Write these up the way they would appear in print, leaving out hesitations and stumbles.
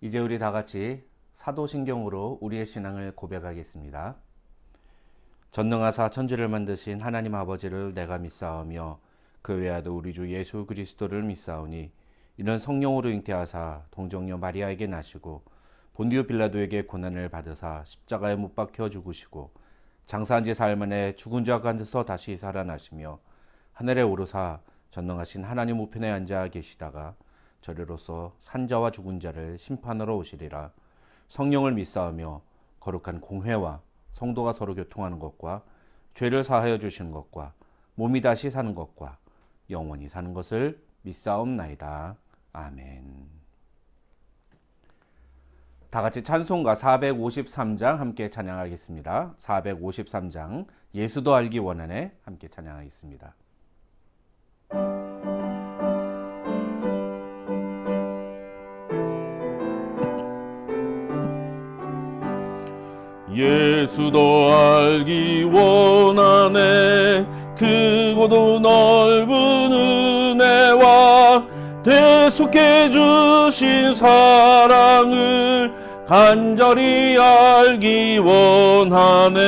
이제 우리 다 같이 사도신경으로 우리의 신앙을 고백하겠습니다. 전능하사 천지를 만드신 하나님 아버지를 내가 믿사오며 그 외아도 우리 주 예수 그리스도를 믿사오니 이는 성령으로 잉태하사 동정녀 마리아에게 나시고 본디오 빌라도에게 고난을 받으사 십자가에 못 박혀 죽으시고 장사한 지 사흘 만에 죽은 자 가운데서 다시 살아나시며 하늘에 오르사 전능하신 하나님 우편에 앉아 계시다가 저리로서 산자와 죽은 자를 심판하러 오시리라. 성령을 믿사오며 거룩한 공회와 성도가 서로 교통하는 것과 죄를 사하여 주시는 것과 몸이 다시 사는 것과 영원히 사는 것을 믿사옵나이다. 아멘. 다 같이 찬송가 453장 함께 찬양하겠습니다. 453장 예수도 알기 원하네 함께 찬양하겠습니다. 예수도 알기 원하네. 크고도 넓은 은혜와 대속해 주신 사랑을 간절히 알기 원하네.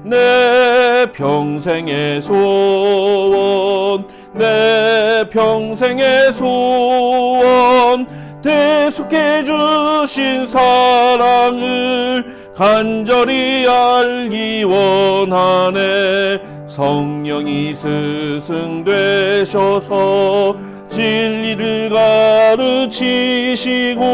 내 평생의 소원, 내 평생의 소원, 대속해 주신 사랑을 간절히 알기 원하네. 성령이 스승되셔서 진리를 가르치시고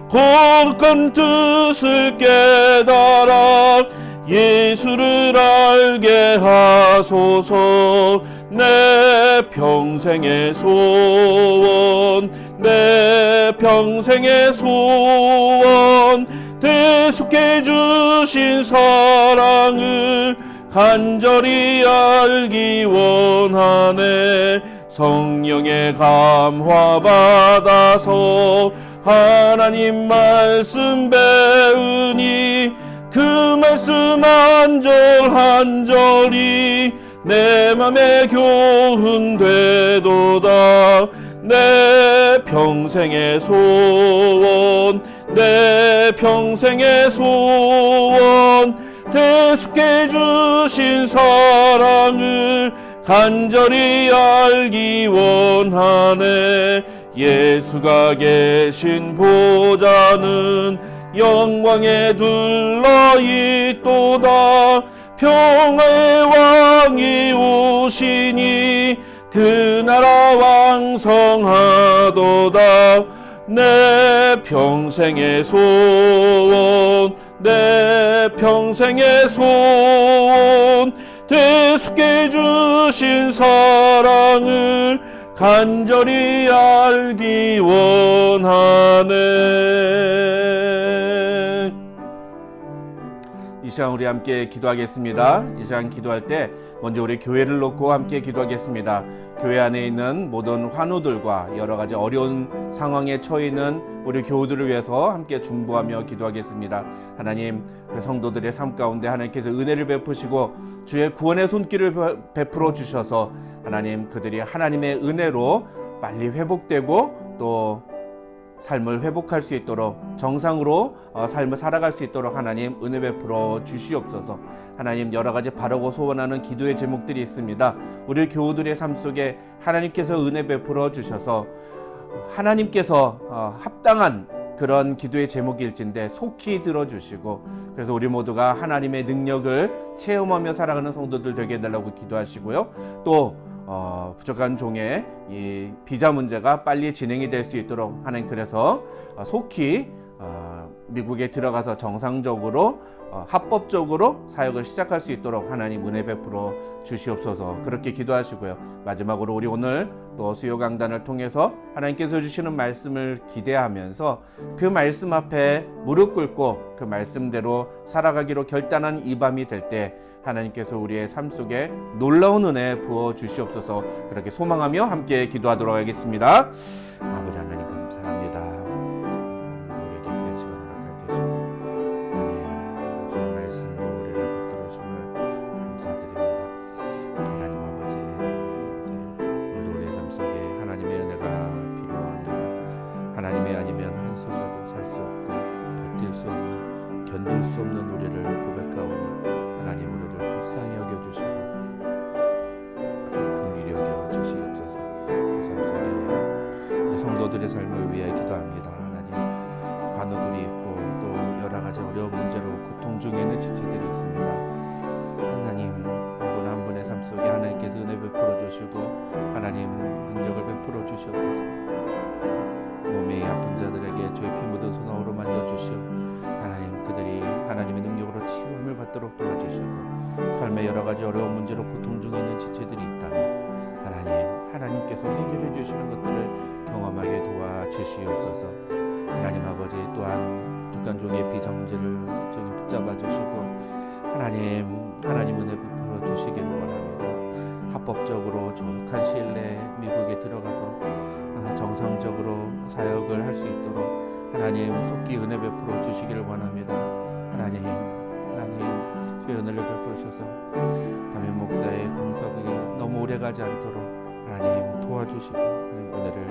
거룩한 뜻을 깨달아 예수를 알게 하소서. 내 평생의 소원, 내 평생의 소원, 대속해 주신 사랑을 간절히 알기 원하네. 성령의 감화 받아서 하나님 말씀 배우니 그 말씀 한 절 한 절이 내 맘에 교훈되도다. 내 평생의 소원, 내 평생의 소원, 대속해 주신 사랑을 간절히 알기 원하네. 예수가 계신 보좌는 영광에 둘러있도다. 평화의 왕이 오시니 그 나라 왕성하도다. 내 평생의 소원, 내 평생의 소원, 대속해 주신 사랑을 간절히 알기 원하네. 이 시간 우리 함께 기도하겠습니다. 이 시간 기도할 때 먼저 우리 교회를 놓고 함께 기도하겠습니다. 교회 안에 있는 모든 환우들과 여러 가지 어려운 상황에 처해 있는 우리 교우들을 위해서 함께 중보하며 기도하겠습니다. 하나님, 그 성도들의 삶 가운데 하나님께서 은혜를 베푸시고 주의 구원의 손길을 베풀어 주셔서 하나님, 그들이 하나님의 은혜로 빨리 회복되고 또 삶을 회복할 수 있도록 정상으로 삶을 살아갈 수 있도록 하나님 은혜 베풀어 주시옵소서. 하나님, 여러 가지 바라고 소원하는 기도의 제목들이 있습니다. 우리 교우들의 삶 속에 하나님께서 은혜 베풀어 주셔서 하나님께서 합당한 그런 기도의 제목일진데 속히 들어주시고, 그래서 우리 모두가 하나님의 능력을 체험하며 살아가는 성도들 되게 해달라고 기도하시고요. 또 부족한 종의 이 비자 문제가 빨리 진행이 될 수 있도록 하나님, 그래서 속히 미국에 들어가서 정상적으로 합법적으로 사역을 시작할 수 있도록 하나님 은혜 베풀어 주시옵소서. 그렇게 기도하시고요. 마지막으로 우리 오늘 또 수요 강단을 통해서 하나님께서 주시는 말씀을 기대하면서 그 말씀 앞에 무릎 꿇고 그 말씀대로 살아가기로 결단한 이 밤이 될 때 하나님께서 우리의 삶 속에 놀라운 은혜 부어 주시옵소서. 그렇게 소망하며 함께 기도하도록 하겠습니다. 아버지 하나님, 감사합니다. 우리에게 귀한 시간을 허락해 주시고 하나님, 주의 말씀으로 우리를 붙들어 주심을 감사드립니다. 하나님 아버지, 오늘 우리의 삶 속에 하나님의 은혜가 필요합니다. 하나님이 아니면 한 순간도 살 수 없고 버틸 수 없는, 견딜 수 없는 우리를 고백하오니 하나님 우리를 불쌍히 여겨주시고 긍휼히 여겨주시옵소서. 그 삶 속에 우리 성도들의 삶을 위해 기도합니다. 하나님, 간호들이 있고 또 여러 가지 어려운 문제로 고통 중에 있는 지체들이 있습니다. 하나님, 한 분 한 분의 삶 속에 하나님께서 은혜 베풀어 주시고 하나님 능력을 베풀어 주시옵소서. 몸이 아픈 자들에게 주의 피 묻은 손으로 만져주시오. 하나님, 그들이 하나님의 능력으로 치유함을 받도록 도와주시고 삶의 여러 가지 어려운 문제로 고통 중에 있는 지체들이 있다면 하나님께서 해결해 주시는 것들을 경험하게 도와주시옵소서. 하나님 아버지, 또한 북한 종의 비정죄를 정히 붙잡아 주시고 하나님 은혜 베풀어 주시기를 원합니다. 합법적으로 조속한 시일 내에 미국에 들어가서 정상적으로 사역을 할 수 있도록 하나님 속히 은혜 베풀어 주시기를 원합니다. 하나님 주의 은혜를 베푸셔서 담임 목사의 공석이 너무 오래가지 않도록 하나님 도와주시고 하나님 은혜를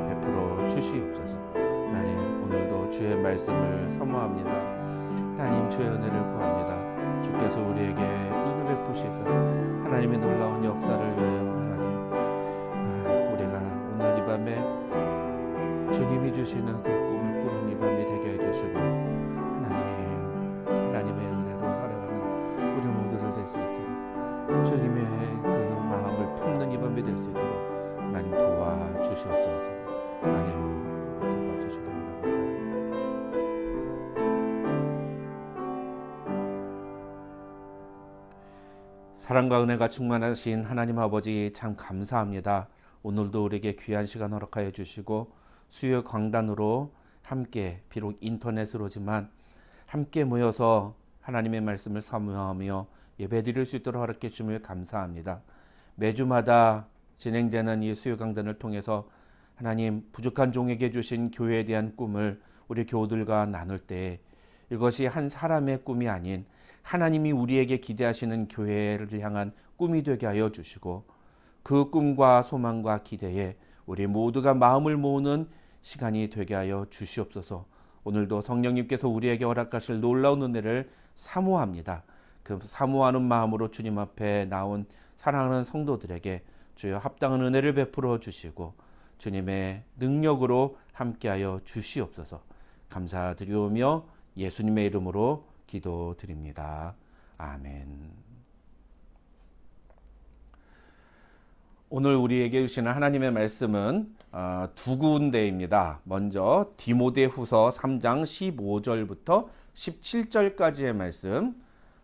베풀어 주시옵소서. 하나님, 오늘도 주의 말씀을 사모합니다. 하나님, 주의 은혜를 구합니다. 주께서 우리에게 은혜 베푸시사 하나님의 놀라운 역사를 위하여 하나님, 우리가 오늘 이 밤에 주님이 주시는 그 꿈을 꾸는 이 밤이 되게 해주시고 하나님의 은혜로 살아가는 우리 모두를 될 수 있도록 주님의 그 마음을 품는 이 밤이 될 수 있도록 하나님 도와주시옵소서. 하나님 도와주시기 바랍니다. 사랑과 은혜가 충만하신 하나님 아버지, 참 감사합니다. 오늘도 우리에게 귀한 시간 허락하여 주시고 수요 강단으로 함께, 비록 인터넷으로지만 함께 모여서 하나님의 말씀을 사모하며 예배드릴 수 있도록 허락해 주심을 감사합니다. 매주마다 진행되는 이 수요 강단을 통해서 하나님, 부족한 종에게 주신 교회에 대한 꿈을 우리 교우들과 나눌 때 이것이 한 사람의 꿈이 아닌 하나님이 우리에게 기대하시는 교회를 향한 꿈이 되게 하여 주시고 그 꿈과 소망과 기대에 우리 모두가 마음을 모으는 시간이 되게 하여 주시옵소서. 오늘도 성령님께서 우리에게 허락하실 놀라운 은혜를 사모합니다. 그 사모하는 마음으로 주님 앞에 나온 사랑하는 성도들에게 주여 합당한 은혜를 베풀어 주시고 주님의 능력으로 함께하여 주시옵소서. 감사드리오며 예수님의 이름으로 기도드립니다. 아멘. 오늘 우리에게 주시는 하나님의 말씀은 두 군데입니다. 먼저 디모데후서 3장 15절부터 17절까지의 말씀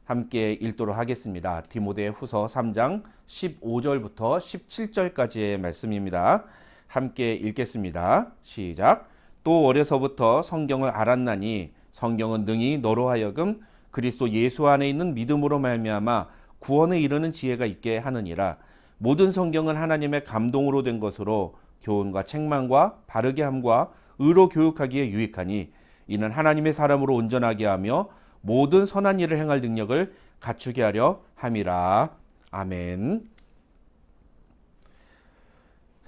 함께 읽도록 하겠습니다. 디모데후서 3장 15절부터 17절까지의 말씀입니다. 함께 읽겠습니다. 시작. 또 어려서부터 성경을 알았나니 성경은 능히 너로 하여금 그리스도 예수 안에 있는 믿음으로 말미암아 구원에 이르는 지혜가 있게 하느니라. 모든 성경은 하나님의 감동으로 된 것으로 교훈과 책망과 바르게 함과 의로 교육하기에 유익하니 이는 하나님의 사람으로 온전하게 하며 모든 선한 일을 행할 능력을 갖추게 하려 함이라. 아멘.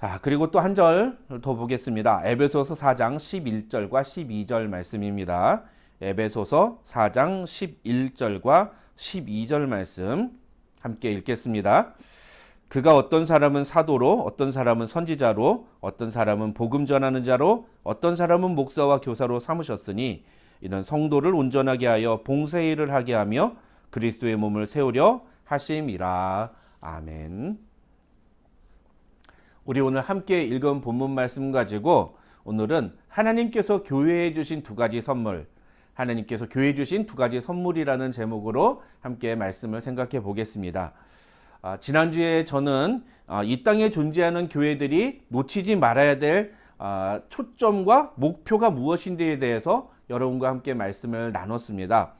자, 그리고 또 한 절 더 보겠습니다. 에베소서 4장 11절과 12절 말씀입니다. 에베소서 4장 11절과 12절 말씀 함께 읽겠습니다. 그가 어떤 사람은 사도로, 어떤 사람은 선지자로, 어떤 사람은 복음 전하는 자로, 어떤 사람은 목사와 교사로 삼으셨으니 이는 성도를 온전하게 하여 봉사의 일을 하게 하며 그리스도의 몸을 세우려 하심이라. 아멘. 우리 오늘 함께 읽은 본문 말씀 가지고 오늘은 하나님께서 교회에 주신 두 가지 선물, 하나님께서 교회에 주신 두 가지 선물이라는 제목으로 함께 말씀을 생각해 보겠습니다. 지난주에 저는 이 땅에 존재하는 교회들이 놓치지 말아야 될 초점과 목표가 무엇인지에 대해서 여러분과 함께 말씀을 나눴습니다.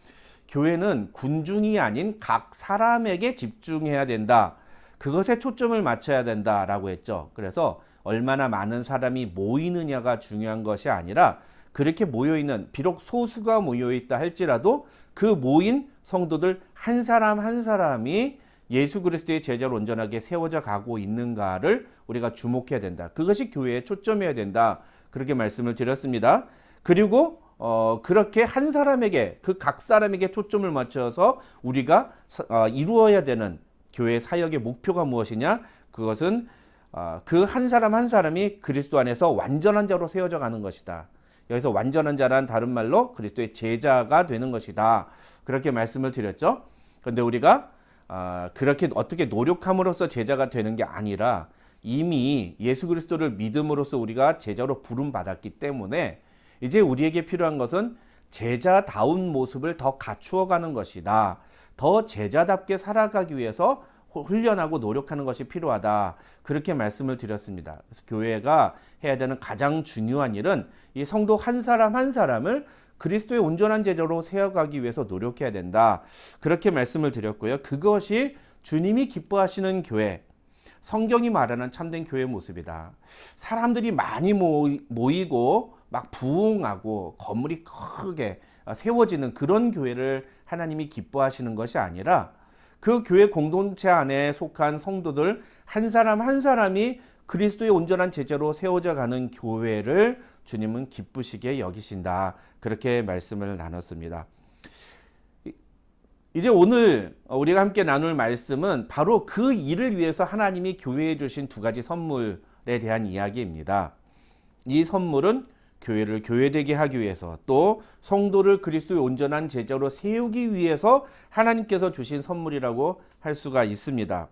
교회는 군중이 아닌 각 사람에게 집중해야 된다. 그것에 초점을 맞춰야 된다라고 했죠. 그래서 얼마나 많은 사람이 모이느냐가 중요한 것이 아니라 그렇게 모여있는, 비록 소수가 모여있다 할지라도 그 모인 성도들 한 사람 한 사람이 예수 그리스도의 제자로 온전하게 세워져 가고 있는가를 우리가 주목해야 된다. 그것이 교회의 초점이어야 된다. 그렇게 말씀을 드렸습니다. 그리고 그렇게 한 사람에게, 그 각 사람에게 초점을 맞춰서 우리가 이루어야 되는 교회 사역의 목표가 무엇이냐? 그것은 그 한 사람 한 사람이 그리스도 안에서 완전한 자로 세워져 가는 것이다. 여기서 완전한 자란 다른 말로 그리스도의 제자가 되는 것이다. 그렇게 말씀을 드렸죠. 그런데 우리가 그렇게 어떻게 노력함으로써 제자가 되는 게 아니라 이미 예수 그리스도를 믿음으로써 우리가 제자로 부름받았기 때문에 이제 우리에게 필요한 것은 제자다운 모습을 더 갖추어가는 것이다. 더 제자답게 살아가기 위해서 훈련하고 노력하는 것이 필요하다. 그렇게 말씀을 드렸습니다. 그래서 교회가 해야 되는 가장 중요한 일은 이 성도 한 사람 한 사람을 그리스도의 온전한 제자로 세워가기 위해서 노력해야 된다. 그렇게 말씀을 드렸고요. 그것이 주님이 기뻐하시는 교회, 성경이 말하는 참된 교회의 모습이다. 사람들이 많이 모이고 막 부흥하고 건물이 크게 세워지는 그런 교회를 하나님이 기뻐하시는 것이 아니라 그 교회 공동체 안에 속한 성도들 한 사람 한 사람이 그리스도의 온전한 제자로 세워져 가는 교회를 주님은 기쁘시게 여기신다. 그렇게 말씀을 나눴습니다. 이제 오늘 우리가 함께 나눌 말씀은 바로 그 일을 위해서 하나님이 교회에 주신 두 가지 선물에 대한 이야기입니다. 이 선물은 교회를 교회되게 하기 위해서 또 성도를 그리스도의 온전한 제자로 세우기 위해서 하나님께서 주신 선물이라고 할 수가 있습니다.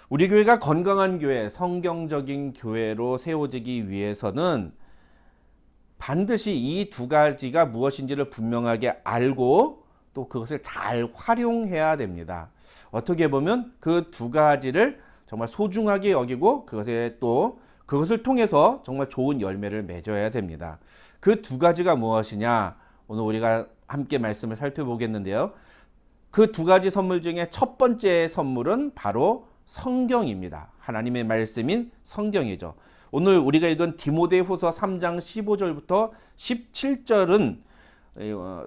우리 교회가 건강한 교회, 성경적인 교회로 세워지기 위해서는 반드시 이 두 가지가 무엇인지를 분명하게 알고 또 그것을 잘 활용해야 됩니다. 어떻게 보면 그 두 가지를 정말 소중하게 여기고 그것을 통해서 정말 좋은 열매를 맺어야 됩니다. 그 두 가지가 무엇이냐? 오늘 우리가 함께 말씀을 살펴보겠는데요. 그 두 가지 선물 중에 첫 번째 선물은 바로 성경입니다. 하나님의 말씀인 성경이죠. 오늘 우리가 읽은 디모데후서 3장 15절부터 17절은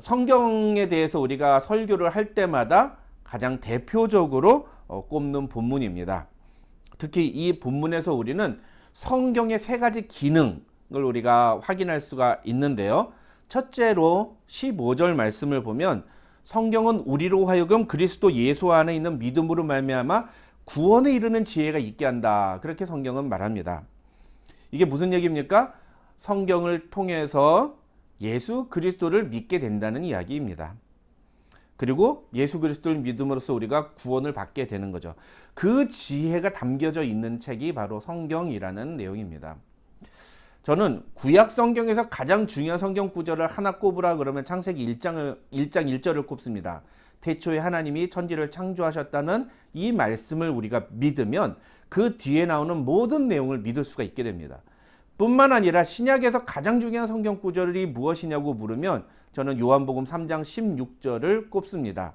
성경에 대해서 우리가 설교를 할 때마다 가장 대표적으로 꼽는 본문입니다. 특히 이 본문에서 우리는 성경의 세 가지 기능을 우리가 확인할 수가 있는데요. 첫째로 15절 말씀을 보면 성경은 우리로 하여금 그리스도 예수 안에 있는 믿음으로 말미암아 구원에 이르는 지혜가 있게 한다. 그렇게 성경은 말합니다. 이게 무슨 얘기입니까? 성경을 통해서 예수 그리스도를 믿게 된다는 이야기입니다. 그리고 예수 그리스도를 믿음으로써 우리가 구원을 받게 되는 거죠. 그 지혜가 담겨져 있는 책이 바로 성경이라는 내용입니다. 저는 구약 성경에서 가장 중요한 성경 구절을 하나 꼽으라 그러면 창세기 1장 1절을 꼽습니다. 태초에 하나님이 천지를 창조하셨다는 이 말씀을 우리가 믿으면 그 뒤에 나오는 모든 내용을 믿을 수가 있게 됩니다. 뿐만 아니라 신약에서 가장 중요한 성경 구절이 무엇이냐고 물으면 저는 요한복음 3장 16절을 꼽습니다.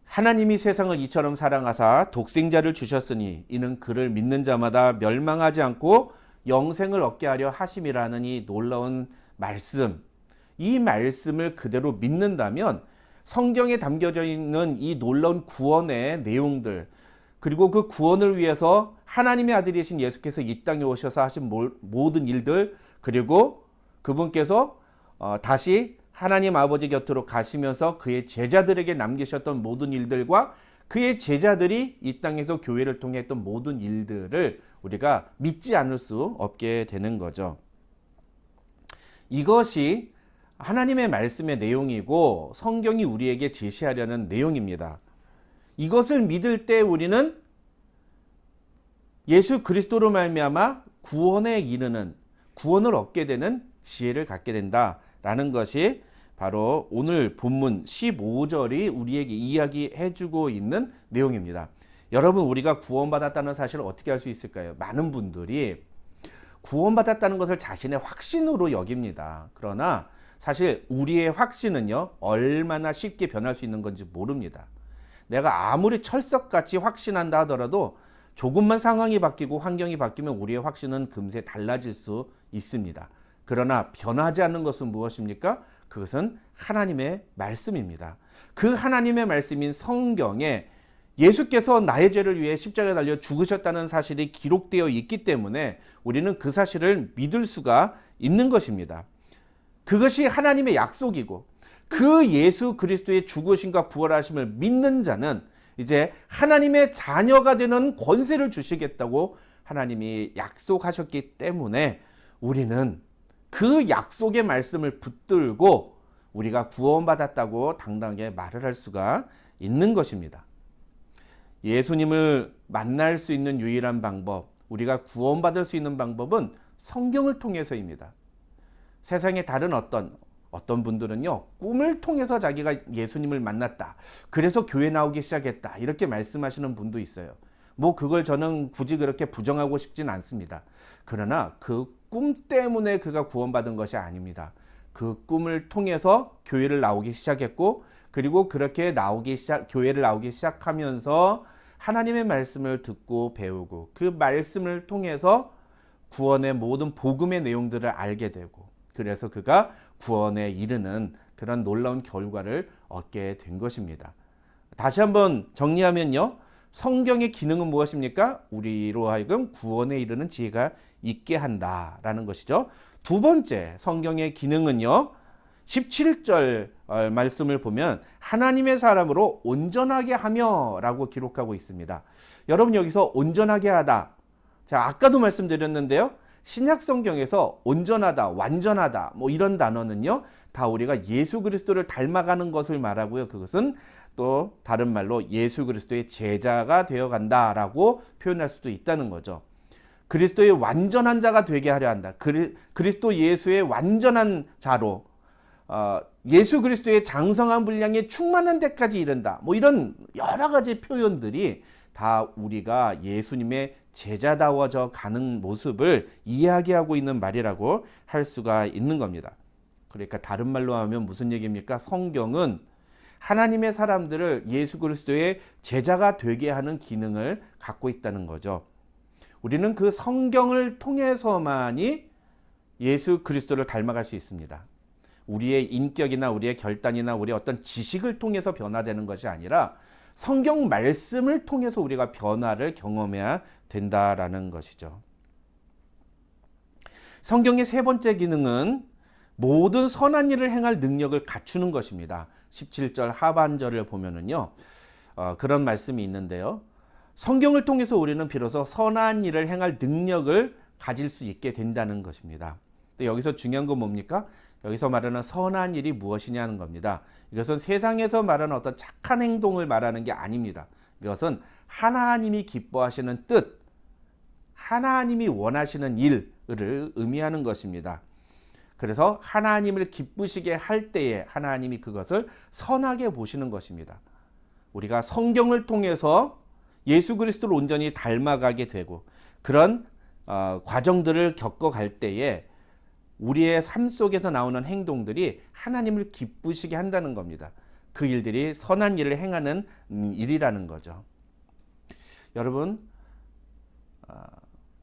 하나님이 세상을 이처럼 사랑하사 독생자를 주셨으니 이는 그를 믿는 자마다 멸망하지 않고 영생을 얻게 하려 하심이라는 이 놀라운 말씀, 이 말씀을 그대로 믿는다면 성경에 담겨져 있는 이 놀라운 구원의 내용들, 그리고 그 구원을 위해서 하나님의 아들이신 예수께서 이 땅에 오셔서 하신 모든 일들, 그리고 그분께서 다시 하나님 아버지 곁으로 가시면서 그의 제자들에게 남기셨던 모든 일들과 그의 제자들이 이 땅에서 교회를 통해 했던 모든 일들을 우리가 믿지 않을 수 없게 되는 거죠. 이것이 하나님의 말씀의 내용이고 성경이 우리에게 제시하려는 내용입니다. 이것을 믿을 때 우리는 예수 그리스도로 말미암아 구원에 이르는, 구원을 얻게 되는 지혜를 갖게 된다라는 것이 바로 오늘 본문 15절이 우리에게 이야기해주고 있는 내용입니다. 여러분, 우리가 구원받았다는 사실을 어떻게 알 수 있을까요? 많은 분들이 구원받았다는 것을 자신의 확신으로 여깁니다. 그러나 사실 우리의 확신은요, 얼마나 쉽게 변할 수 있는 건지 모릅니다. 내가 아무리 철석같이 확신한다 하더라도 조금만 상황이 바뀌고 환경이 바뀌면 우리의 확신은 금세 달라질 수 있습니다. 그러나 변하지 않는 것은 무엇입니까? 그것은 하나님의 말씀입니다. 그 하나님의 말씀인 성경에 예수께서 나의 죄를 위해 십자가에 달려 죽으셨다는 사실이 기록되어 있기 때문에 우리는 그 사실을 믿을 수가 있는 것입니다. 그것이 하나님의 약속이고 그 예수 그리스도의 죽으심과 부활하심을 믿는 자는 이제 하나님의 자녀가 되는 권세를 주시겠다고 하나님이 약속하셨기 때문에 우리는 그 약속의 말씀을 붙들고 우리가 구원받았다고 당당하게 말을 할 수가 있는 것입니다. 예수님을 만날 수 있는 유일한 방법, 우리가 구원받을 수 있는 방법은 성경을 통해서입니다. 세상의 다른 어떤 분들은요, 꿈을 통해서 자기가 예수님을 만났다, 그래서 교회 나오기 시작했다, 이렇게 말씀하시는 분도 있어요. 뭐 그걸 저는 굳이 그렇게 부정하고 싶진 않습니다. 그러나 그 꿈 때문에 그가 구원받은 것이 아닙니다. 그 꿈을 통해서 교회를 나오기 시작했고, 그리고 그렇게 교회를 나오기 시작하면서 하나님의 말씀을 듣고 배우고 그 말씀을 통해서 구원의 모든 복음의 내용들을 알게 되고, 그래서 그가 구원에 이르는 그런 놀라운 결과를 얻게 된 것입니다. 다시 한번 정리하면요, 성경의 기능은 무엇입니까? 우리로 하여금 구원에 이르는 지혜가 있게 한다라는 것이죠. 두 번째 성경의 기능은요, 17절 말씀을 보면 하나님의 사람으로 온전하게 하며 라고 기록하고 있습니다. 여러분, 여기서 온전하게 하다, 자, 아까도 말씀드렸는데요, 신약 성경에서 온전하다, 완전하다, 뭐 이런 단어는요, 다 우리가 예수 그리스도를 닮아가는 것을 말하고요. 그것은 또 다른 말로 예수 그리스도의 제자가 되어 간다라고 표현할 수도 있다는 거죠. 그리스도의 완전한 자가 되게 하려 한다. 그리스도 예수의 완전한 자로, 예수 그리스도의 장성한 분량에 충만한 데까지 이른다. 뭐 이런 여러 가지 표현들이 다 우리가 예수님의 제자다워져 가는 모습을 이야기하고 있는 말이라고 할 수가 있는 겁니다. 그러니까 다른 말로 하면 무슨 얘기입니까? 성경은 하나님의 사람들을 예수 그리스도의 제자가 되게 하는 기능을 갖고 있다는 거죠. 우리는 그 성경을 통해서만이 예수 그리스도를 닮아갈 수 있습니다. 우리의 인격이나 우리의 결단이나 우리의 어떤 지식을 통해서 변화되는 것이 아니라 성경 말씀을 통해서 우리가 변화를 경험해야 된다라는 것이죠. 성경의 세 번째 기능은 모든 선한 일을 행할 능력을 갖추는 것입니다. 17절 하반절을 보면은요, 그런 말씀이 있는데요, 성경을 통해서 우리는 비로소 선한 일을 행할 능력을 가질 수 있게 된다는 것입니다. 근데 여기서 중요한 건 뭡니까? 여기서 말하는 선한 일이 무엇이냐는 겁니다. 이것은 세상에서 말하는 어떤 착한 행동을 말하는 게 아닙니다. 이것은 하나님이 기뻐하시는 뜻, 하나님이 원하시는 일을 의미하는 것입니다. 그래서 하나님을 기쁘시게 할 때에 하나님이 그것을 선하게 보시는 것입니다. 우리가 성경을 통해서 예수 그리스도를 온전히 닮아가게 되고 그런 과정들을 겪어갈 때에 우리의 삶 속에서 나오는 행동들이 하나님을 기쁘시게 한다는 겁니다. 그 일들이 선한 일을 행하는 일이라는 거죠. 여러분,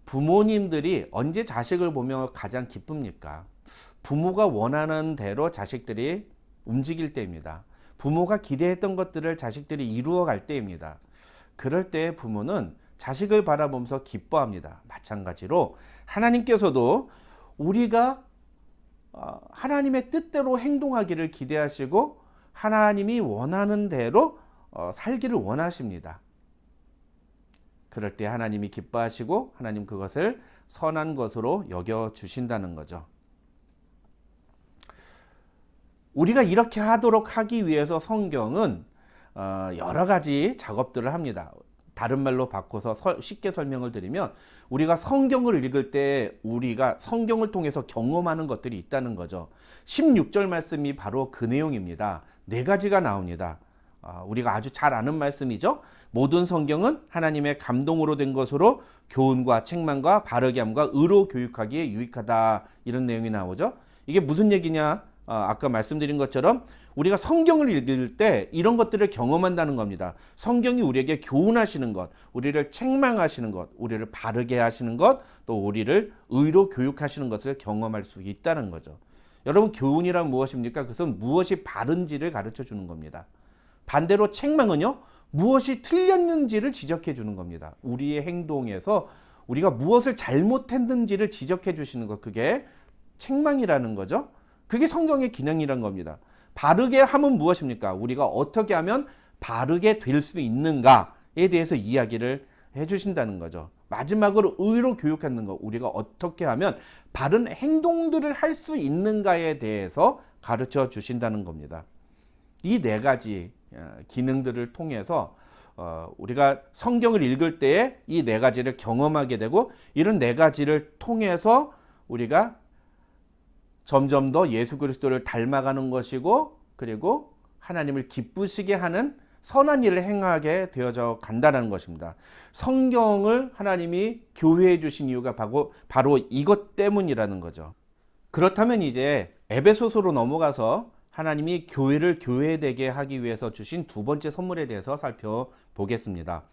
부모님들이 언제 자식을 보며 가장 기쁩니까? 부모가 원하는 대로 자식들이 움직일 때입니다. 부모가 기대했던 것들을 자식들이 이루어갈 때입니다. 그럴 때 부모는 자식을 바라보면서 기뻐합니다. 마찬가지로 하나님께서도 우리가 하나님의 뜻대로 행동하기를 기대하시고 하나님이 원하는 대로 살기를 원하십니다. 그럴 때 하나님이 기뻐하시고 하나님 그것을 선한 것으로 여겨주신다는 거죠. 우리가 이렇게 하도록 하기 위해서 성경은 여러 가지 작업들을 합니다. 다른 말로 바꿔서 쉽게 설명을 드리면 우리가 성경을 읽을 때 우리가 성경을 통해서 경험하는 것들이 있다는 거죠. 16절 말씀이 바로 그 내용입니다. 네 가지가 나옵니다. 우리가 아주 잘 아는 말씀이죠. 모든 성경은 하나님의 감동으로 된 것으로 교훈과 책망과 바르게 함과 의로 교육하기에 유익하다, 이런 내용이 나오죠. 이게 무슨 얘기냐? 아까 말씀드린 것처럼 우리가 성경을 읽을 때 이런 것들을 경험한다는 겁니다. 성경이 우리에게 교훈하시는 것, 우리를 책망하시는 것, 우리를 바르게 하시는 것, 또 우리를 의로 교육하시는 것을 경험할 수 있다는 거죠. 여러분, 교훈이란 무엇입니까? 그것은 무엇이 바른지를 가르쳐 주는 겁니다. 반대로 책망은요, 무엇이 틀렸는지를 지적해 주는 겁니다. 우리의 행동에서 우리가 무엇을 잘못했는지를 지적해 주시는 것, 그게 책망이라는 거죠. 그게 성경의 기능이란 겁니다. 바르게 하면 무엇입니까? 우리가 어떻게 하면 바르게 될 수 있는가에 대해서 이야기를 해주신다는 거죠. 마지막으로 의로 교육하는 거, 우리가 어떻게 하면 바른 행동들을 할 수 있는가에 대해서 가르쳐 주신다는 겁니다. 이 네 가지 기능들을 통해서 우리가 성경을 읽을 때에 이 네 가지를 경험하게 되고, 이런 네 가지를 통해서 우리가 점점 더 예수 그리스도를 닮아가는 것이고, 그리고 하나님을 기쁘시게 하는 선한 일을 행하게 되어져 간다는 것입니다. 성경을 하나님이 교회해 주신 이유가 바로 이것 때문이라는 거죠. 그렇다면 이제 에베소서로 넘어가서 하나님이 교회를 교회되게 하기 위해서 주신 두 번째 선물에 대해서 살펴보겠습니다.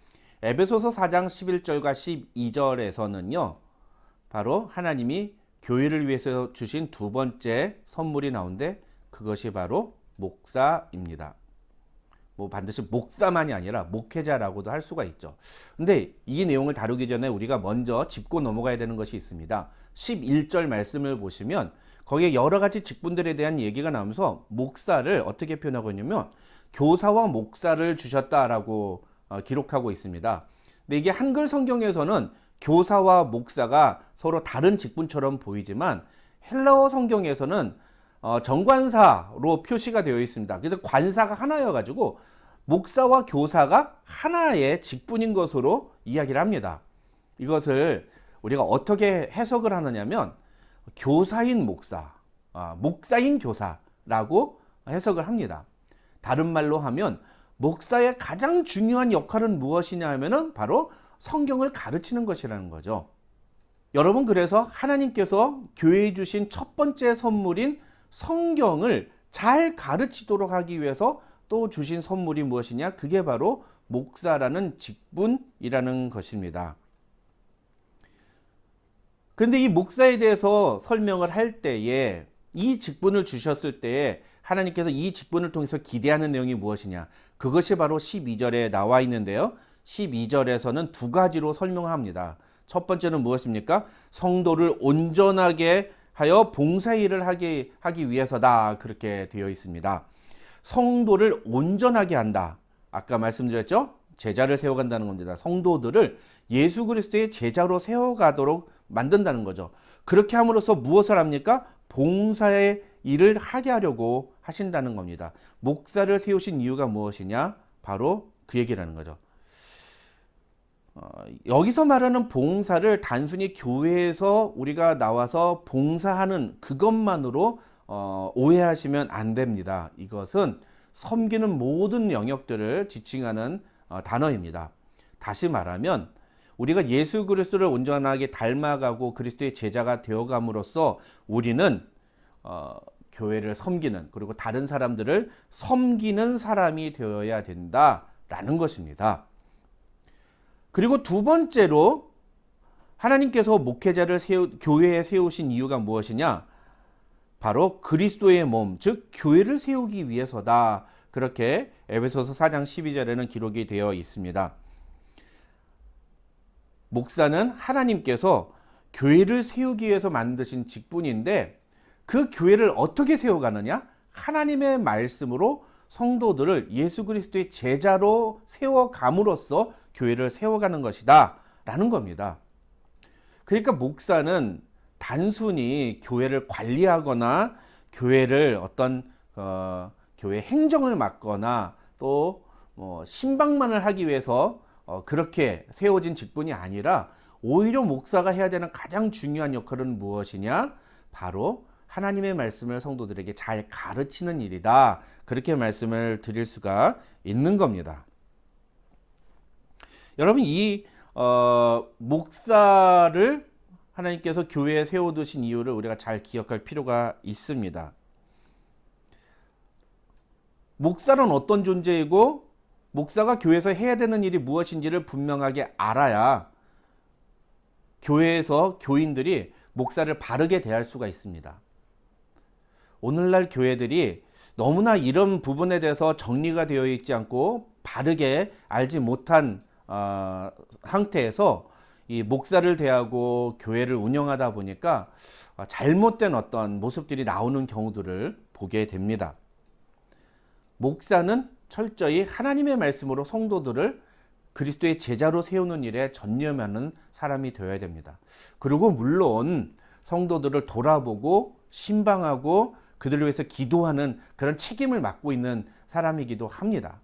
에베소서 4장 11절과 12절에서는요, 바로 하나님이 교회를 위해서 주신 두 번째 선물이 나오는데, 그것이 바로 목사입니다. 뭐 반드시 목사만이 아니라 목회자라고도 할 수가 있죠. 근데 이 내용을 다루기 전에 우리가 먼저 짚고 넘어가야 되는 것이 있습니다. 11절 말씀을 보시면 거기에 여러 가지 직분들에 대한 얘기가 나오면서 목사를 어떻게 표현하고 있냐면 교사와 목사를 주셨다라고 기록하고 있습니다. 근데 이게 한글 성경에서는 교사와 목사가 서로 다른 직분처럼 보이지만 헬라어 성경에서는 정관사로 표시가 되어 있습니다. 그래서 관사가 하나여가지고 목사와 교사가 하나의 직분인 것으로 이야기를 합니다. 이것을 우리가 어떻게 해석을 하느냐면 교사인 목사, 목사인 교사라고 해석을 합니다. 다른 말로 하면 목사의 가장 중요한 역할은 무엇이냐 하면은 바로 성경을 가르치는 것이라는 거죠. 여러분, 그래서 하나님께서 교회에 주신 첫 번째 선물인 성경을 잘 가르치도록 하기 위해서 또 주신 선물이 무엇이냐? 그게 바로 목사라는 직분이라는 것입니다. 그런데 이 목사에 대해서 설명을 할 때에, 이 직분을 주셨을 때에 하나님께서 이 직분을 통해서 기대하는 내용이 무엇이냐? 그것이 바로 12절에 나와 있는데요. 12절에서는 두 가지로 설명합니다. 첫 번째는 무엇입니까? 성도를 온전하게 하여 봉사일을 하기 위해서다, 그렇게 되어 있습니다. 성도를 온전하게 한다. 아까 말씀드렸죠? 제자를 세워간다는 겁니다. 성도들을 예수 그리스도의 제자로 세워가도록 만든다는 거죠. 그렇게 함으로써 무엇을 합니까? 봉사의 일을 하게 하려고 하신다는 겁니다. 목사를 세우신 이유가 무엇이냐? 바로 그 얘기라는 거죠. 여기서 말하는 봉사를 단순히 교회에서 우리가 나와서 봉사하는 그것만으로 오해하시면 안 됩니다. 이것은 섬기는 모든 영역들을 지칭하는 단어입니다. 다시 말하면 우리가 예수 그리스도를 온전하게 닮아가고 그리스도의 제자가 되어감으로써 우리는 교회를 섬기는, 그리고 다른 사람들을 섬기는 사람이 되어야 된다라는 것입니다. 그리고 두 번째로 하나님께서 목회자를 교회에 세우신 이유가 무엇이냐? 바로 그리스도의 몸, 즉 교회를 세우기 위해서다. 그렇게 에베소서 4장 12절에는 기록이 되어 있습니다. 목사는 하나님께서 교회를 세우기 위해서 만드신 직분인데, 그 교회를 어떻게 세워가느냐? 하나님의 말씀으로 성도들을 예수 그리스도의 제자로 세워감으로써 교회를 세워가는 것이다 라는 겁니다. 그러니까 목사는 단순히 교회를 관리하거나 교회를 어떤 교회 행정을 맡거나 또 신방만을 하기 위해서 그렇게 세워진 직분이 아니라, 오히려 목사가 해야 되는 가장 중요한 역할은 무엇이냐? 바로 하나님의 말씀을 성도들에게 잘 가르치는 일이다. 그렇게 말씀을 드릴 수가 있는 겁니다. 여러분, 이 목사를 하나님께서 교회에 세워두신 이유를 우리가 잘 기억할 필요가 있습니다. 목사는 어떤 존재이고 목사가 교회에서 해야 되는 일이 무엇인지를 분명하게 알아야 교회에서 교인들이 목사를 바르게 대할 수가 있습니다. 오늘날 교회들이 너무나 이런 부분에 대해서 정리가 되어 있지 않고 바르게 알지 못한 상태에서 이 목사를 대하고 교회를 운영하다 보니까 잘못된 어떤 모습들이 나오는 경우들을 보게 됩니다. 목사는 철저히 하나님의 말씀으로 성도들을 그리스도의 제자로 세우는 일에 전념하는 사람이 되어야 됩니다. 그리고 물론 성도들을 돌아보고 신방하고 그들을 위해서 기도하는 그런 책임을 맡고 있는 사람이기도 합니다.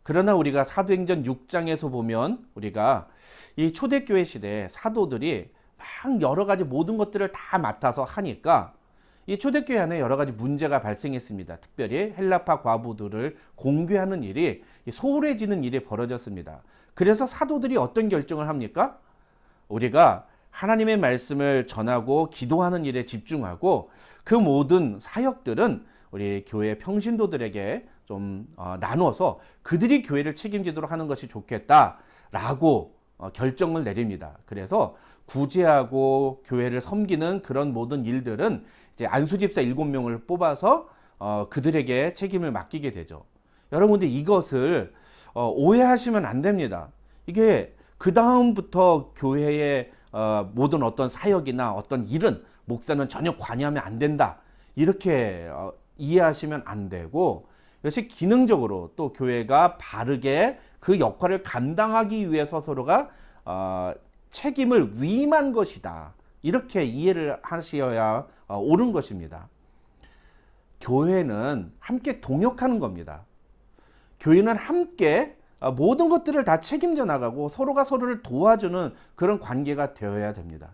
그러나 우리가 사도행전 6장에서 보면 우리가 이 초대교회 시대에 사도들이 막 여러 가지 모든 것들을 다 맡아서 하니까 이 초대교회 안에 여러 가지 문제가 발생했습니다. 특별히 헬라파 과부들을 공개하는 일이 소홀해지는 일이 벌어졌습니다. 그래서 사도들이 어떤 결정을 합니까? 우리가 하나님의 말씀을 전하고 기도하는 일에 집중하고 그 모든 사역들은 우리 교회 평신도들에게 좀 나눠서 그들이 교회를 책임지도록 하는 것이 좋겠다라고 결정을 내립니다. 그래서 구제하고 교회를 섬기는 그런 모든 일들은 이제 안수집사 7명을 뽑아서 그들에게 책임을 맡기게 되죠. 여러분들 이것을 오해하시면 안 됩니다. 이게 그 다음부터 교회의 모든 어떤 사역이나 어떤 일은 목사는 전혀 관여하면 안 된다. 이렇게 이해하시면 안 되고, 이것이 기능적으로 또 교회가 바르게 그 역할을 감당하기 위해서 서로가 책임을 위임한 것이다. 이렇게 이해를 하셔야 옳은 것입니다. 교회는 함께 동역하는 겁니다. 교회는 함께 모든 것들을 다 책임져 나가고 서로가 서로를 도와주는 그런 관계가 되어야 됩니다.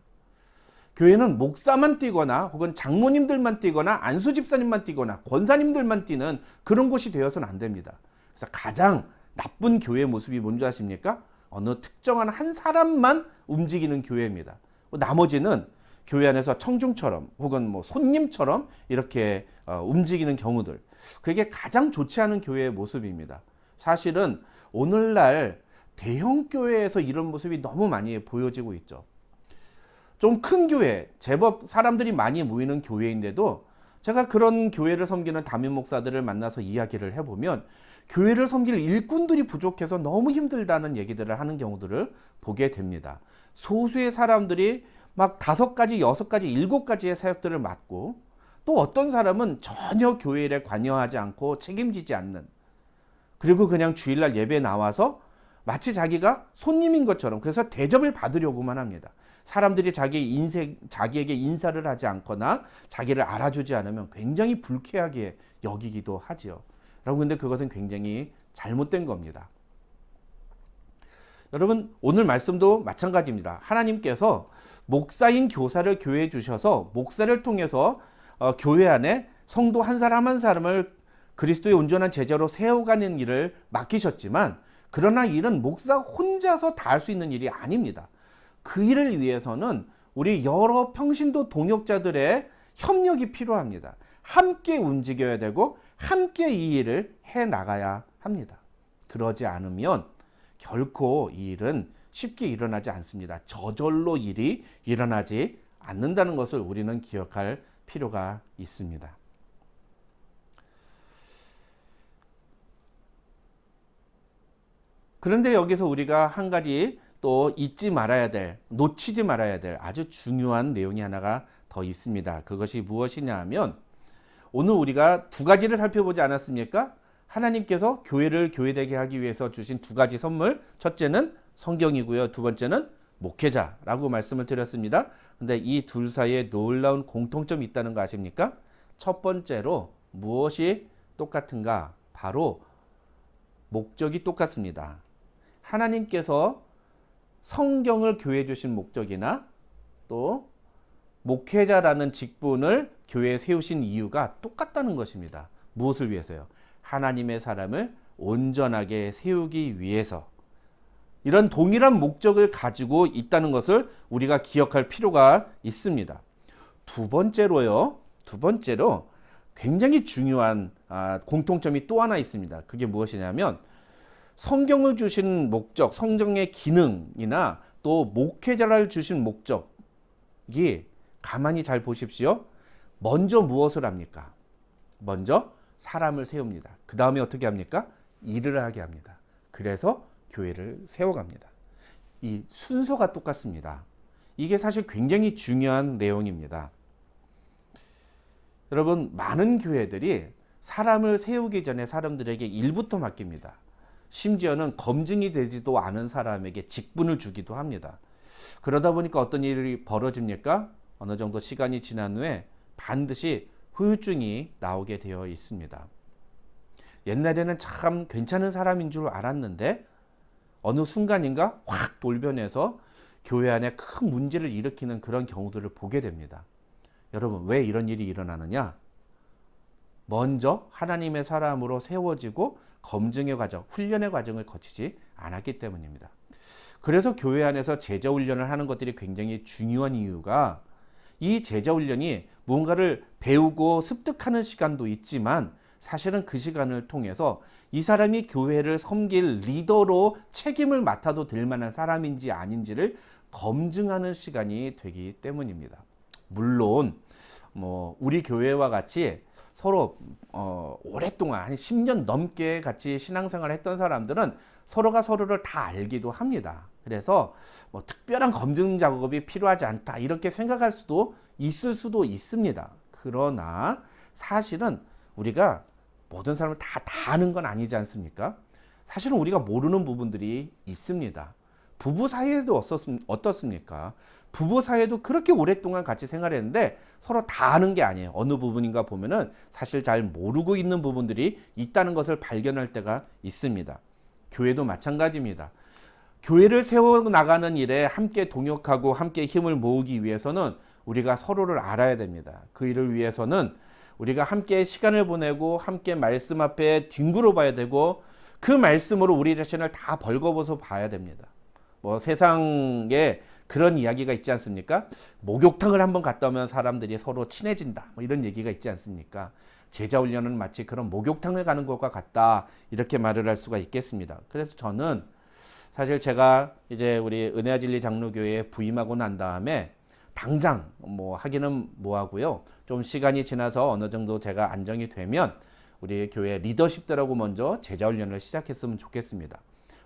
교회는 목사만 뛰거나 혹은 장로님들만 뛰거나 안수집사님만 뛰거나 권사님들만 뛰는 그런 곳이 되어서는 안 됩니다. 그래서 가장 나쁜 교회의 모습이 뭔지 아십니까? 어느 특정한 한 사람만 움직이는 교회입니다. 나머지는 교회 안에서 청중처럼 혹은 뭐 손님처럼 이렇게 움직이는 경우들, 그게 가장 좋지 않은 교회의 모습입니다. 사실은 오늘날 대형 교회에서 이런 모습이 너무 많이 보여지고 있죠. 좀 큰 교회, 제법 사람들이 많이 모이는 교회인데도 제가 그런 교회를 섬기는 담임 목사들을 만나서 이야기를 해보면 교회를 섬길 일꾼들이 부족해서 너무 힘들다는 얘기들을 하는 경우들을 보게 됩니다. 소수의 사람들이 막 5가지, 6가지, 7가지의 사역들을 맡고, 또 어떤 사람은 전혀 교회 일에 관여하지 않고 책임지지 않는, 그리고 그냥 주일날 예배에 나와서 마치 자기가 손님인 것처럼, 그래서 대접을 받으려고만 합니다. 사람들이 자기에게 인사를 하지 않거나 자기를 알아주지 않으면 굉장히 불쾌하게 여기기도 하지요. 여러분, 근데 그것은 굉장히 잘못된 겁니다. 여러분, 오늘 말씀도 마찬가지입니다. 하나님께서 목사인 교사를 교회에 주셔서 목사를 통해서 교회 안에 성도 한 사람 한 사람을 그리스도의 온전한 제자로 세워가는 일을 맡기셨지만, 그러나 일은 목사 혼자서 다 할 수 있는 일이 아닙니다. 그 일을 위해서는 우리 여러 평신도 동역자들의 협력이 필요합니다. 함께 움직여야 되고 함께 이 일을 해 나가야 합니다. 그러지 않으면 결코 이 일은 쉽게 일어나지 않습니다. 저절로 일이 일어나지 않는다는 것을 우리는 기억할 필요가 있습니다. 그런데 여기서 우리가 한 가지 또 잊지 말아야 될, 놓치지 말아야 될 아주 중요한 내용이 하나가 더 있습니다. 그것이 무엇이냐 하면, 오늘 우리가 2가지를 살펴보지 않았습니까? 하나님께서 교회를 교회되게 하기 위해서 주신 2가지 선물, 첫째는 성경이고요, 2번째는 목회자라고 말씀을 드렸습니다. 근데 이 둘 사이에 놀라운 공통점이 있다는 거 아십니까? 첫 번째로 무엇이 똑같은가? 바로 목적이 똑같습니다. 하나님께서 성경을 교회에 주신 목적이나 또 목회자라는 직분을 교회에 세우신 이유가 똑같다는 것입니다. 무엇을 위해서요? 하나님의 사람을 온전하게 세우기 위해서. 이런 동일한 목적을 가지고 있다는 것을 우리가 기억할 필요가 있습니다. 두 번째로 굉장히 중요한 공통점이 또 하나 있습니다. 그게 무엇이냐면, 성경을 주신 목적, 성경의 기능이나 또 목회자를 주신 목적이, 가만히 잘 보십시오. 먼저 무엇을 합니까? 먼저 사람을 세웁니다. 그 다음에 어떻게 합니까? 일을 하게 합니다. 그래서 교회를 세워갑니다. 이 순서가 똑같습니다. 이게 사실 굉장히 중요한 내용입니다. 여러분, 많은 교회들이 사람을 세우기 전에 사람들에게 일부터 맡깁니다. 심지어는 검증이 되지도 않은 사람에게 직분을 주기도 합니다. 그러다 보니까 어떤 일이 벌어집니까? 어느 정도 시간이 지난 후에 반드시 후유증이 나오게 되어 있습니다. 옛날에는 참 괜찮은 사람인 줄 알았는데 어느 순간인가 확 돌변해서 교회 안에 큰 문제를 일으키는 그런 경우들을 보게 됩니다. 여러분, 왜 이런 일이 일어나느냐? 먼저 하나님의 사람으로 세워지고 검증의 과정, 훈련의 과정을 거치지 않았기 때문입니다. 그래서 교회 안에서 제자 훈련을 하는 것들이 굉장히 중요한 이유가 이 제자 훈련이 무언가를 배우고 습득하는 시간도 있지만 사실은 그 시간을 통해서 이 사람이 교회를 섬길 리더로 책임을 맡아도 될 만한 사람인지 아닌지를 검증하는 시간이 되기 때문입니다. 물론 우리 교회와 같이 서로 오랫동안 한 10년 넘게 같이 신앙생활을 했던 사람들은 서로가 서로를 다 알기도 합니다. 그래서 특별한 검증 작업이 필요하지 않다 이렇게 생각할 수도 있을 수도 있습니다. 그러나 사실은 우리가 모든 사람을 다 아는 건 아니지 않습니까? 사실은 우리가 모르는 부분들이 있습니다. 부부 사이에도 어떻습니까? 부부 사이에도 그렇게 오랫동안 같이 생활했는데 서로 다 아는 게 아니에요. 어느 부분인가 보면은 사실 잘 모르고 있는 부분들이 있다는 것을 발견할 때가 있습니다. 교회도 마찬가지입니다. 교회를 세워나가는 일에 함께 동역하고 함께 힘을 모으기 위해서는 우리가 서로를 알아야 됩니다. 그 일을 위해서는 우리가 함께 시간을 보내고 함께 말씀 앞에 뒹굴어 봐야 되고 그 말씀으로 우리 자신을 다 벌거벗어 봐야 됩니다. 세상에 그런 이야기가 있지 않습니까? 목욕탕을 한번 갔다 오면 사람들이 서로 친해진다. 이런 얘기가 있지 않습니까? 제자 훈련은 마치 그런 목욕탕을 가는 것과 같다. 이렇게 말을 할 수가 있겠습니다. 그래서 저는 사실 제가 이제 우리 은혜와 진리 장로교회에 부임하고 난 다음에 당장 하기는 뭐하고요. 좀 시간이 지나서 어느 정도 제가 안정이 되면 우리 교회 리더십들하고 먼저 제자 훈련을 시작했으면 좋겠습니다.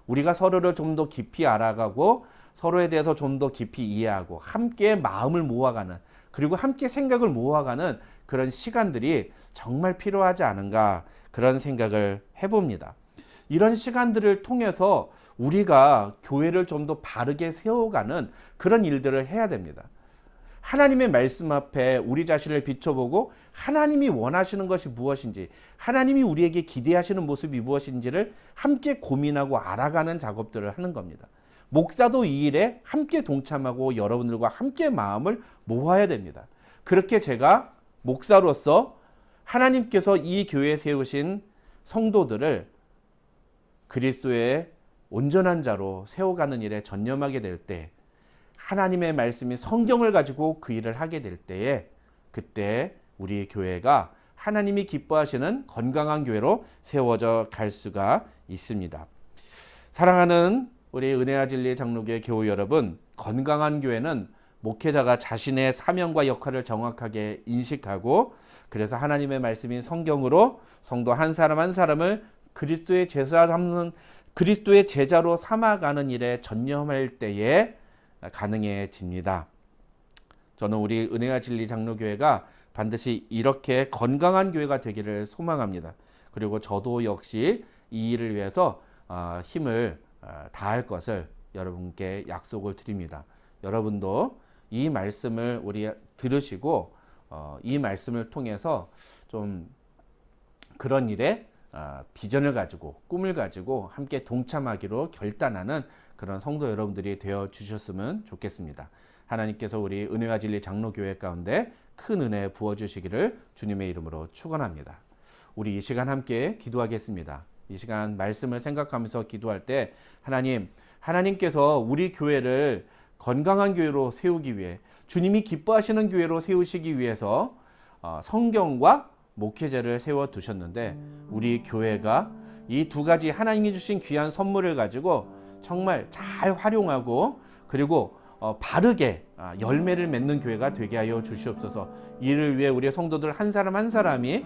우리가 서로를 좀 더 깊이 알아가고 서로에 대해서 좀 더 깊이 이해하고 함께 마음을 모아가는 그리고 함께 생각을 모아가는 그런 시간들이 정말 필요하지 않은가 그런 생각을 해봅니다. 이런 시간들을 통해서 우리가 교회를 좀 더 바르게 세워가는 그런 일들을 해야 됩니다. 하나님의 말씀 앞에 우리 자신을 비춰보고 하나님이 원하시는 것이 무엇인지 하나님이 우리에게 기대하시는 모습이 무엇인지를 함께 고민하고 알아가는 작업들을 하는 겁니다. 목사도 이 일에 함께 동참하고 여러분들과 함께 마음을 모아야 됩니다. 그렇게 제가 목사로서 하나님께서 이 교회에 세우신 성도들을 그리스도의 온전한 자로 세워가는 일에 전념하게 될 때 하나님의 말씀이 성경을 가지고 그 일을 하게 될 때에 그때 우리 교회가 하나님이 기뻐하시는 건강한 교회로 세워져 갈 수가 있습니다. 사랑하는 우리 은혜와 진리 장로교회 교우 여러분, 건강한 교회는 목회자가 자신의 사명과 역할을 정확하게 인식하고 그래서 하나님의 말씀인 성경으로 성도 한 사람 한 사람을 그리스도의 제자로 삼아가는 일에 전념할 때에 가능해집니다. 저는 우리 은혜와 진리 장로교회가 반드시 이렇게 건강한 교회가 되기를 소망합니다. 그리고 저도 역시 이 일을 위해서 힘을 다할 것을 여러분께 약속을 드립니다. 여러분도 이 말씀을 우리 들으시고 이 말씀을 통해서 좀 그런 일에 비전을 가지고 꿈을 가지고 함께 동참하기로 결단하는 그런 성도 여러분들이 되어 주셨으면 좋겠습니다. 하나님께서 우리 은혜와 진리 장로교회 가운데 큰 은혜 부어주시기를 주님의 이름으로 축원합니다. 우리 이 시간 함께 기도하겠습니다. 이 시간 말씀을 생각하면서 기도할 때 하나님께서 우리 교회를 건강한 교회로 세우기 위해 주님이 기뻐하시는 교회로 세우시기 위해서 성경과 목회자를 세워두셨는데 우리 교회가 이 두 가지 하나님이 주신 귀한 선물을 가지고 정말 잘 활용하고 그리고 바르게 열매를 맺는 교회가 되게 하여 주시옵소서. 이를 위해 우리 성도들 한 사람 한 사람이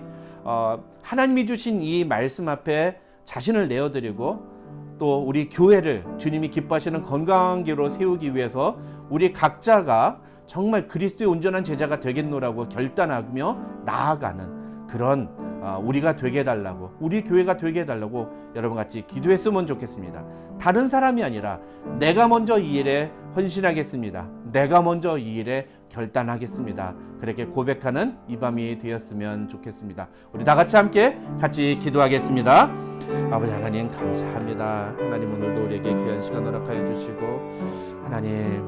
하나님이 주신 이 말씀 앞에 자신을 내어드리고 또 우리 교회를 주님이 기뻐하시는 건강한 교회로 세우기 위해서 우리 각자가 정말 그리스도의 온전한 제자가 되겠노라고 결단하며 나아가는 그런 우리가 되게 해달라고, 우리 교회가 되게 해달라고 여러분 같이 기도했으면 좋겠습니다. 다른 사람이 아니라 내가 먼저 이 일에 헌신하겠습니다. 내가 먼저 이 일에 결단하겠습니다. 그렇게 고백하는 이 밤이 되었으면 좋겠습니다. 우리 다 같이 같이 기도하겠습니다. 아버지 하나님 감사합니다. 하나님 오늘도 우리에게 귀한 시간 허락하여 주시고, 하나님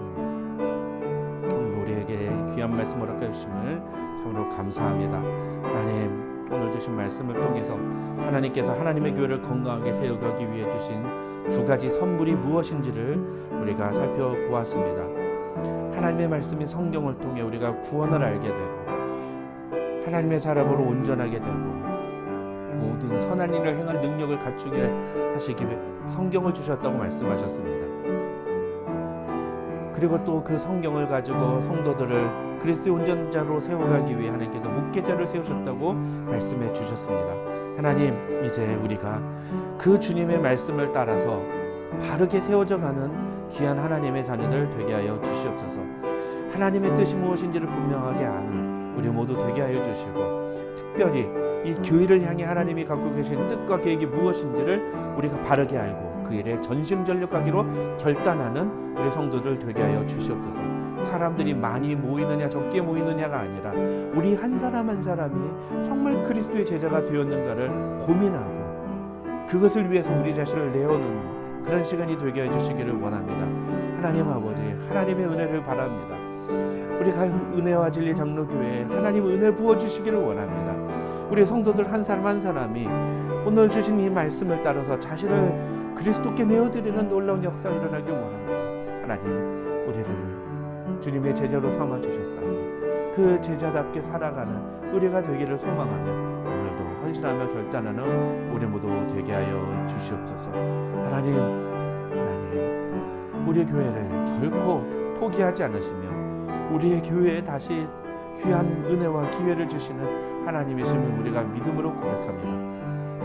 오늘 우리에게 귀한 말씀 허락하여 주심을 참으로 감사합니다. 하나님 오늘 주신 말씀을 통해서 하나님께서 하나님의 교회를 건강하게 세워가기 위해 주신 두 가지 선물이 무엇인지를 우리가 살펴보았습니다. 하나님의 말씀인 성경을 통해 우리가 구원을 알게 되고 하나님의 사람으로 온전하게 되고 모든 선한 일을 행할 능력을 갖추게 하시기 위해 성경을 주셨다고 말씀하셨습니다. 그리고 또 그 성경을 가지고 성도들을 그리스도의 온전자로 세워가기 위해 하나님께서 목회자를 세우셨다고 말씀해 주셨습니다. 하나님 이제 우리가 그 주님의 말씀을 따라서 바르게 세워져가는 귀한 하나님의 자녀들 되게 하여 주시옵소서. 하나님의 뜻이 무엇인지를 분명하게 아는 우리 모두 되게 하여 주시고, 특별히 이 교회를 향해 하나님이 갖고 계신 뜻과 계획이 무엇인지를 우리가 바르게 알고 그 일에 전심전력하기로 결단하는 우리 성도들 되게 하여 주시옵소서. 사람들이 많이 모이느냐 적게 모이느냐가 아니라 우리 한 사람 한 사람이 정말 그리스도의 제자가 되었는가를 고민하고 그것을 위해서 우리 자신을 내어놓는 그런 시간이 되게 해주시기를 원합니다. 하나님 아버지, 하나님의 은혜를 바랍니다. 우리가 은혜와 진리 장로교회에 하나님 은혜 부어주시기를 원합니다. 우리 성도들 한 사람 한 사람이 오늘 주신 이 말씀을 따라서 자신을 그리스도께 내어드리는 놀라운 역사가 일어나길 원합니다. 하나님 우리를 주님의 제자로 삼아주셨사오니 그 제자답게 살아가는 우리가 되기를 소망하며 오늘도 헌신하며 결단하는 우리 모두 되게 하여 주시옵소서. 하나님 우리 교회를 결코 포기하지 않으시며 우리의 교회에 다시 귀한 은혜와 기회를 주시는 하나님이심을 우리가 믿음으로 고백합니다.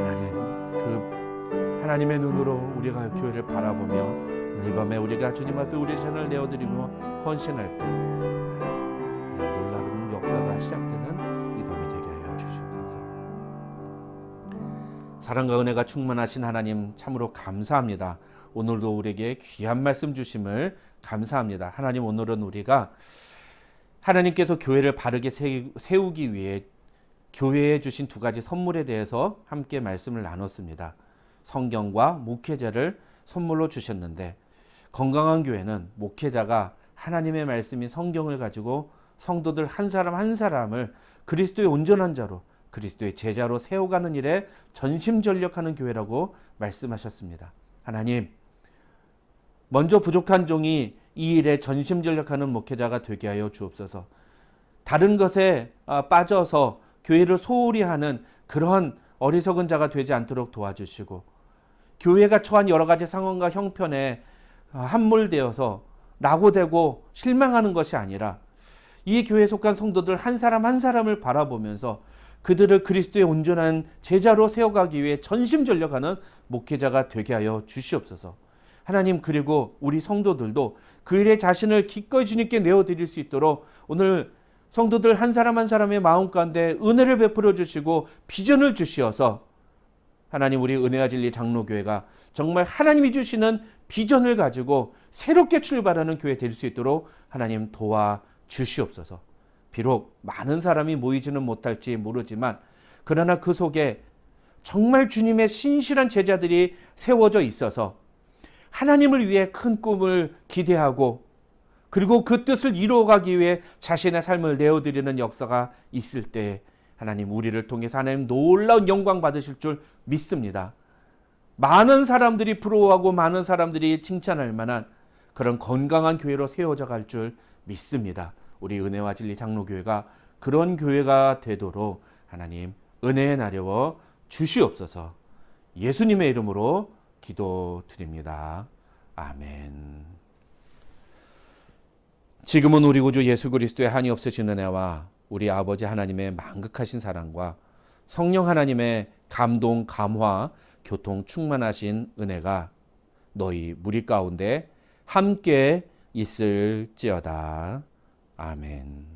하나님 그 하나님의 눈으로 우리가 교회를 바라보며 이 밤에 우리가 주님 앞에 우리 자신을 내어드리며 헌신할 때 놀라운 역사가 시작되는 이 밤이 되게 하여 주시옵소서. 사랑과 은혜가 충만하신 하나님 참으로 감사합니다. 오늘도 우리에게 귀한 말씀 주심을 감사합니다. 하나님 오늘은 우리가 하나님께서 교회를 바르게 세우기 위해 교회에 주신 두 가지 선물에 대해서 함께 말씀을 나눴습니다. 성경과 목회자를 선물로 주셨는데, 건강한 교회는 목회자가 하나님의 말씀인 성경을 가지고 성도들 한 사람 한 사람을 그리스도의 온전한 자로, 그리스도의 제자로 세워가는 일에 전심전력하는 교회라고 말씀하셨습니다. 하나님, 먼저 부족한 종이 이 일에 전심전력하는 목회자가 되게 하여 주옵소서. 다른 것에 빠져서 교회를 소홀히 하는 그런 어리석은 자가 되지 않도록 도와주시고, 교회가 처한 여러 가지 상황과 형편에 함몰되어서 낙오되고 실망하는 것이 아니라 이 교회에 속한 성도들 한 사람 한 사람을 바라보면서 그들을 그리스도의 온전한 제자로 세워가기 위해 전심전력하는 목회자가 되게 하여 주시옵소서. 하나님, 그리고 우리 성도들도 그 일에 자신을 기꺼이 주님께 내어드릴 수 있도록 오늘 성도들 한 사람 한 사람의 마음 가운데 은혜를 베풀어 주시고 비전을 주시어서 하나님 우리 은혜와 진리 장로교회가 정말 하나님이 주시는 비전을 가지고 새롭게 출발하는 교회 될 수 있도록 하나님 도와주시옵소서. 비록 많은 사람이 모이지는 못할지 모르지만 그러나 그 속에 정말 주님의 신실한 제자들이 세워져 있어서 하나님을 위해 큰 꿈을 기대하고 그리고 그 뜻을 이루어가기 위해 자신의 삶을 내어드리는 역사가 있을 때 하나님 우리를 통해서 하나님 놀라운 영광 받으실 줄 믿습니다. 많은 사람들이 부러워하고 많은 사람들이 칭찬할 만한 그런 건강한 교회로 세워져 갈 줄 믿습니다. 우리 은혜와 진리 장로교회가 그런 교회가 되도록 하나님 은혜에 나려워 주시옵소서. 예수님의 이름으로 기도드립니다. 아멘. 지금은 우리 구주 예수 그리스도의 한이 없으신 은혜와 우리 아버지 하나님의 만극하신 사랑과 성령 하나님의 감동, 감화, 교통 충만하신 은혜가 너희 무리 가운데 함께 있을지어다. 아멘.